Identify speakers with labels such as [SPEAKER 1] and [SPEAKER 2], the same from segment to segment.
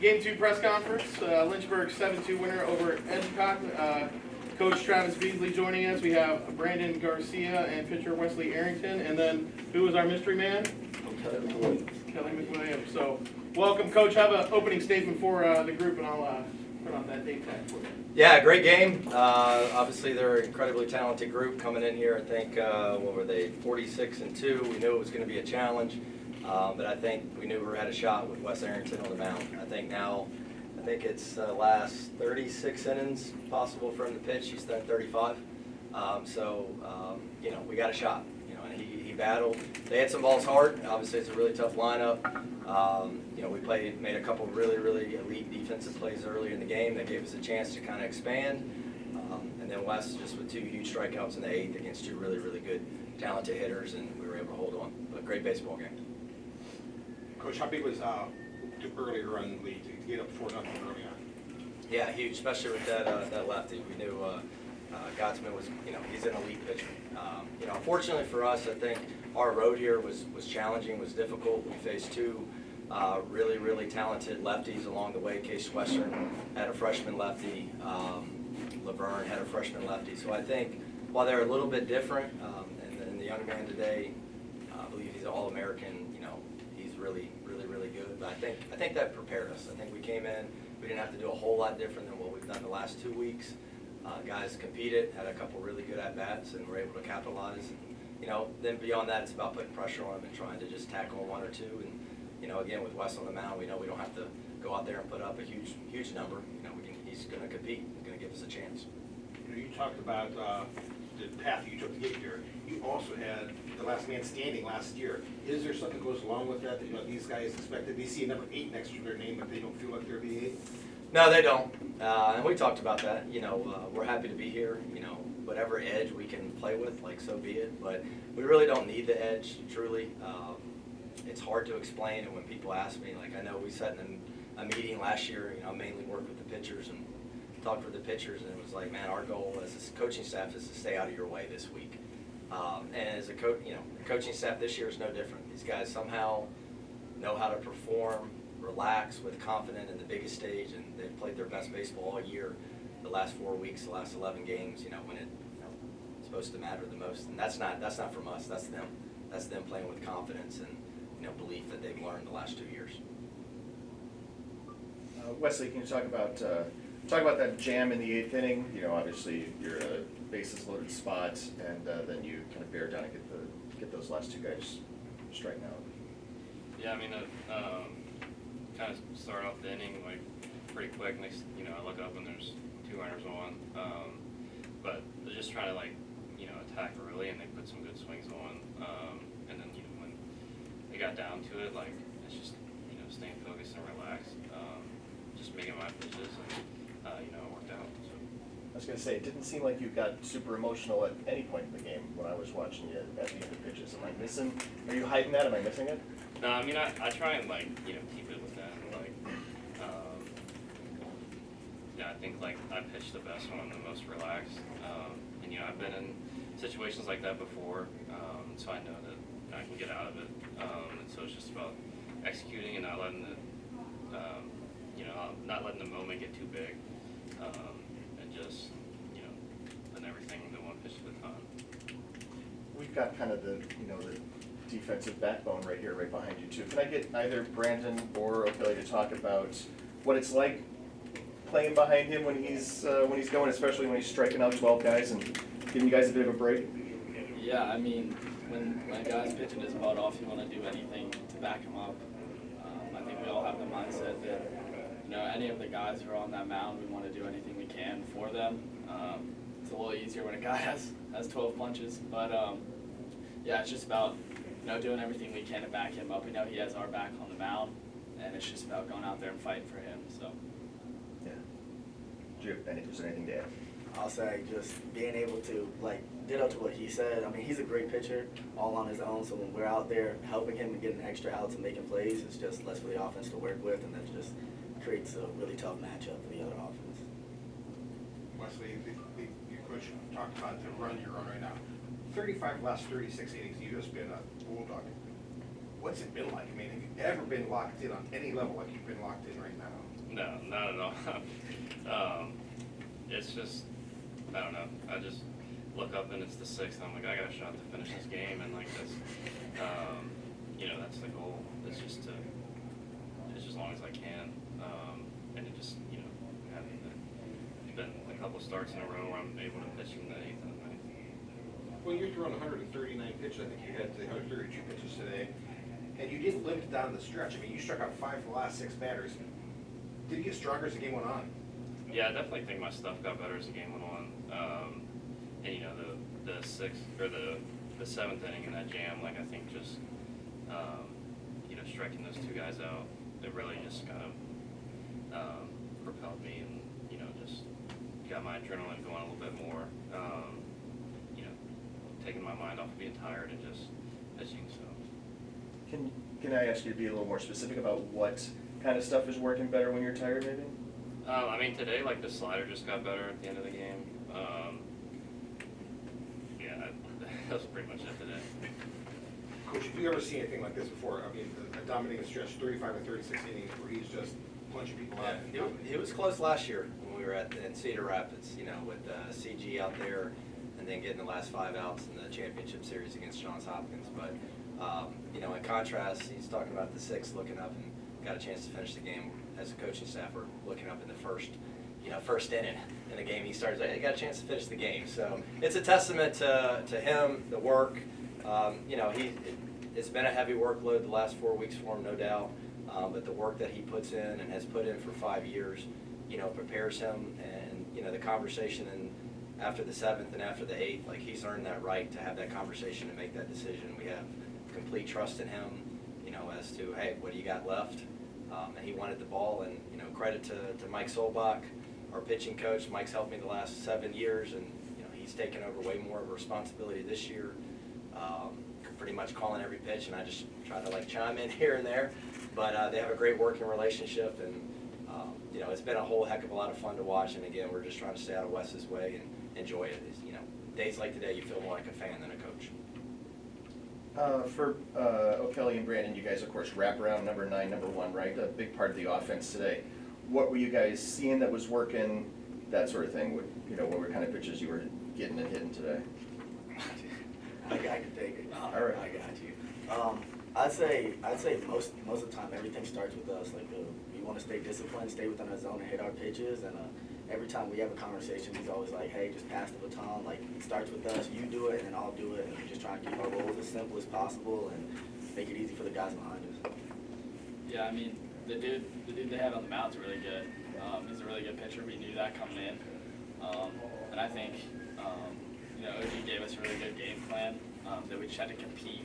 [SPEAKER 1] Game 2 press conference, Lynchburg 7-2 winner over Endicott. Coach Travis Beasley joining us. We have Brandon Garcia and pitcher Wesley Arrington. And then, who was our mystery man? Kelly McWilliams. So, welcome, Coach. Have an opening statement for the group, and I'll put on that date tag for you.
[SPEAKER 2] Yeah, great game. Obviously, they're an incredibly talented group coming in here. I think, what were they, 46-2. We knew it was going to be a challenge. But I think we knew we had a shot with Wes Arrington on the mound. I think it's last 36 innings possible for him to pitch. He's done 35. We got a shot. And he battled. They had some balls hard. Obviously, it's a really tough lineup. We made a couple really elite defensive plays early in the game that gave us a chance to kind of expand. And then Wes just with 2 huge strikeouts in the 8th against 2 really good talented hitters, and we were able to hold on. But great baseball game.
[SPEAKER 3] Coach, how big was the earlier run lead to get up 4-0 early on?
[SPEAKER 2] Yeah, huge, especially with that lefty. We knew Gottsman was, he's an elite pitcher. Unfortunately for us, I think our road here was challenging, was difficult. We faced 2 really talented lefties along the way. Case Western had a freshman lefty. Laverne had a freshman lefty. So I think while they're a little bit different, and the young man today, I believe he's an All-American. He's really good. But I think that prepared us. I think we came in, we didn't have to do a whole lot different than what we've done the last 2 weeks. Guys competed, had a couple really good at-bats, and were able to capitalize. And, then beyond that, it's about putting pressure on them and trying to just tackle 1 or 2. And, again, with Wes on the mound, we know we don't have to go out there and put up a huge number. He's going to compete. He's going to give us a chance.
[SPEAKER 3] You talked about the path you took to get here. You also had the last man standing last year. Is there something that goes along with that? These guys expected they see a number 8 next to their name, but they don't feel like they're the 8?
[SPEAKER 2] No, they don't. And we talked about that. We're happy to be here. Whatever edge we can play with, so be it. But we really don't need the edge, truly. It's hard to explain, and when people ask me, I know we sat in a meeting last year. I mainly worked with the pitchers and talked with the pitchers, and it was like, man, our goal as a coaching staff is to stay out of your way this week. And as a coach, the coaching staff this year is no different. These guys somehow know how to perform, relax with confidence in the biggest stage, and they've played their best baseball all year. The last 4 weeks, the last 11 games, when it's supposed to matter the most, and that's not from us. That's them. That's them playing with confidence and belief that they've learned the last 2 years.
[SPEAKER 4] Wesley, can you talk about that jam in the 8th inning? Obviously you're a bases loaded spot, and then you kind of bear down and get those last 2 guys striking out.
[SPEAKER 5] Yeah, kind of start off the inning pretty quick. Next, I look up and there's 2 runners on, but they're just trying to attack early, and they put some good swings on, and then when they got down to it, it's just staying focused and relaxed, just making my pitches, and it worked out. So.
[SPEAKER 4] I was going to say, it didn't seem like you got super emotional at any point in the game when I was watching you at the end of pitches. Am I missing? Are you hiding that? Am I missing it?
[SPEAKER 5] No, I try and keep it with that. Yeah, I think I pitched the best when I'm the most relaxed, and I've been in situations like that before, so I know that I can get out of it. And so it's just about executing and not letting the moment get too big, and just letting everything go 1 pitch at a time.
[SPEAKER 4] We've got kind of the defensive backbone right here, right behind you too. Can I get either Brandon or O'Kelly to talk about what it's like playing behind him when he's going, especially when he's striking out 12 guys and giving you guys a bit of a break?
[SPEAKER 6] Yeah, when a guy's pitching his butt off, you want to do anything to back him up. I think we all have the mindset that any of the guys who are on that mound, we want to do anything we can for them. It's a little easier when a guy has 12 punches, but yeah, it's just about doing everything we can to back him up. We know he has our back on the mound, and it's just about going out there and fighting for him. So.
[SPEAKER 4] Yeah. Is there anything to add?
[SPEAKER 7] I'll say just being able to ditto to what he said. He's a great pitcher all on his own. So when we're out there helping him and getting extra outs and making plays, it's just less for the offense to work with, and that just creates a really tough matchup for the other offense.
[SPEAKER 3] Wesley, your coach talked about the run you're on right now. 35 last 36 innings. You've just been a bulldog. What's it been like? I mean, have you ever been locked in on any level like you've been locked in right now?
[SPEAKER 5] No, not at all. It's just, I don't know, I just look up and it's the 6th, and I'm like, I got a shot to finish this game, and like that's, you know, that's the goal. It's just to, pitch as long as I can, and it just, you know, having been a couple starts in a row where I'm able to pitch in the 8th and the 9th.
[SPEAKER 3] Well, you're throwing 139 pitches. I think you had 132 pitches today, and you didn't limit down the stretch. I mean, you struck out 5 for the last 6 batters. Did you get stronger as the game went on?
[SPEAKER 5] Yeah, I definitely think my stuff got better as the game went on. And you know, the 6th or the 7th inning in that jam, like I think just you know, striking those 2 guys out, it really just kind of propelled me, and you know, just got my adrenaline going a little bit more. You know, taking my mind off of being tired and just pitching. So.
[SPEAKER 4] Can I ask you to be a little more specific about what kind of stuff is working better when you're tired, maybe?
[SPEAKER 5] I mean, today, like, the slider just got better at the end of the game. Yeah, that was pretty much it today.
[SPEAKER 3] Coach, have you ever seen anything like this before? I mean, a dominating stretch, 35 and 36 innings, where he's just punching people out.
[SPEAKER 2] Yeah, it was close last year when we were in Cedar Rapids, you know, with CG out there, and then getting the last 5 outs in the championship series against Johns Hopkins. But you know, in contrast, he's talking about the 6th, looking up and got a chance to finish the game. As a coaching staff, we're looking up in the first inning in the game. He starts, he got a chance to finish the game. So it's a testament to him, the work. You know, it's been a heavy workload the last 4 weeks for him, no doubt. But the work that he puts in and has put in for 5 years, you know, prepares him. And you know, the conversation and after the 7th and after the 8th, like he's earned that right to have that conversation and make that decision. We have complete trust in him, you know, as to, hey, what do you got left? And he wanted the ball, and you know, credit to Mike Solbach, our pitching coach. Mike's helped me the last 7 years, and you know, he's taken over way more of a responsibility this year, pretty much calling every pitch, and I just try to like chime in here and there. But they have a great working relationship, and you know, it's been a whole heck of a lot of fun to watch. And again, we're just trying to stay out of Wes's way and enjoy it. It's, you know, days like today, you feel more like a fan than a coach.
[SPEAKER 4] For O'Kelly and Brandon, you guys, of course, wrap around number 9, number 1, right? A big part of the offense today. What were you guys seeing that was working, that sort of thing? What, you know, what were kind of pitches you were getting and hitting today?
[SPEAKER 7] I can take it.
[SPEAKER 4] All right.
[SPEAKER 7] I got you. I'd say most of the time everything starts with us. Like we want to stay disciplined, stay within our zone, and hit our pitches. And every time we have a conversation, he's always like, "Hey, just pass the baton. Like it starts with us. You do it, and then I'll do it. And we just try and keep our roles as simple as possible and make it easy for the guys behind us."
[SPEAKER 6] Yeah, I mean, the dude they have on the mound's really good. He's a really good pitcher. We knew that coming in. And I think, you know, OG gave us a really good game plan that we just had to compete,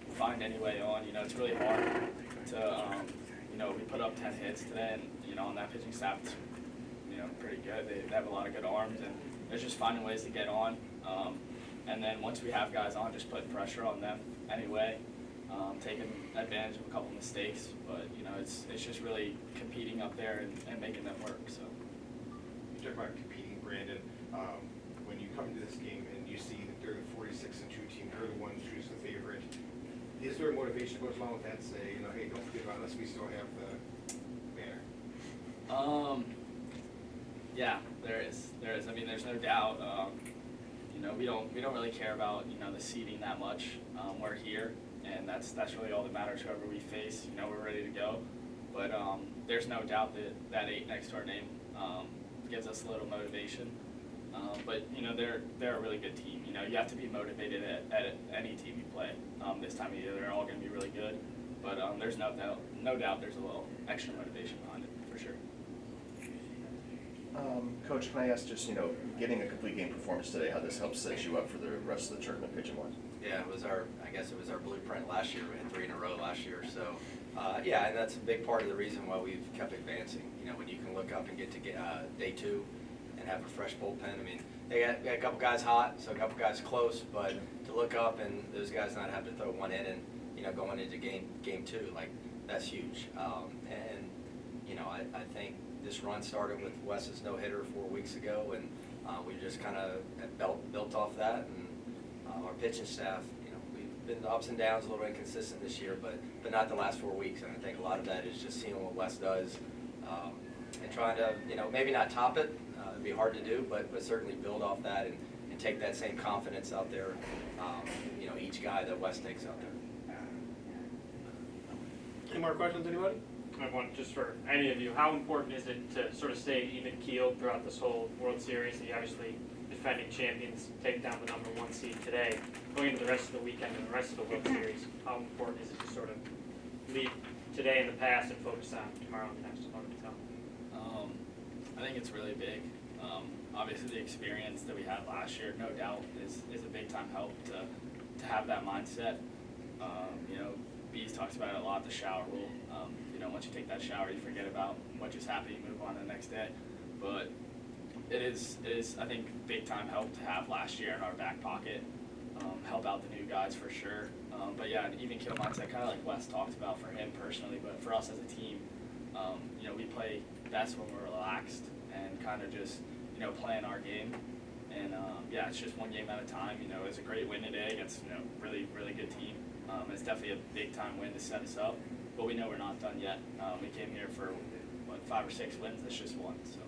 [SPEAKER 6] find any way on. You know, it's really hard to, you know, we put up 10 hits today, and, you know, on that pitching staff, it's, you know, pretty good. They have a lot of good arms, and it's just finding ways to get on. And then once we have guys on, just put pressure on them anyway, taking advantage of a couple mistakes. But, you know, it's just really competing up there and making them work. So.
[SPEAKER 3] You talk about competing, Brandon. When you come into this game and you see that they're the 46-2 team, they're the ones who's the favorite. Is there a motivation that goes along with that? Say, you know, hey, don't forget about us. We still have the banner.
[SPEAKER 6] Yeah, there is. I mean, there's no doubt. You know, we don't really care about, you know, the seeding that much. We're here, and that's really all that matters. Whoever we face, you know, we're ready to go. But there's no doubt that 8 next to our name gives us a little motivation. But you know, they're a really good team. You know, you have to be motivated at any team you play. This time of year, they're all going to be really good. But there's no doubt there's a little extra motivation behind it for sure.
[SPEAKER 4] Coach, can I ask just, you know, getting a complete game performance today, how this helps set you up for the rest of the tournament pitching-wise?
[SPEAKER 2] Yeah, I guess it was our blueprint last year. We had 3 in a row last year. So, yeah, and that's a big part of the reason why we've kept advancing. You know, when you can look up and get to day 2 and have a fresh bullpen. I mean, they got a couple guys hot, so a couple guys close, but to look up and those guys not have to throw one in and, you know, going into game 2, like, that's huge. And, you know, I think this run started with Wes's no-hitter 4 weeks ago, and we just kind of built off that, and our pitching staff, you know, been ups and downs, a little inconsistent this year, but not the last 4 weeks. And I think a lot of that is just seeing what West does and trying to, maybe not top it. It'd be hard to do, but certainly build off that and take that same confidence out there, each guy that West takes out there.
[SPEAKER 1] Any more questions, anybody?
[SPEAKER 8] I have one just for any of you. How important is it to sort of stay even keeled throughout this whole World Series? And you obviously defending champions, take down the #1 seed today, going into the rest of the weekend and the rest of the World Series. How important is it to sort of leave today in the past and focus on tomorrow and the next one to come?
[SPEAKER 6] I think it's really big. Obviously, the experience that we had last year, no doubt, is a big time help to have that mindset. Bees talks about it a lot, the shower rule. Once you take that shower, you forget about what just happened, you move on to the next day. But it is I think, big time help to have last year in our back pocket, help out the new guys for sure. But yeah, an even kill mindset, kind of like Wes talked about for him personally, but for us as a team, we play best when we're relaxed and kind of just, playing our game. And yeah, it's just one game at a time. It was a great win today against, really, really good team. It's definitely a big time win to set us up, but we know we're not done yet. We came here for, 5 or 6 wins, that's just one, so.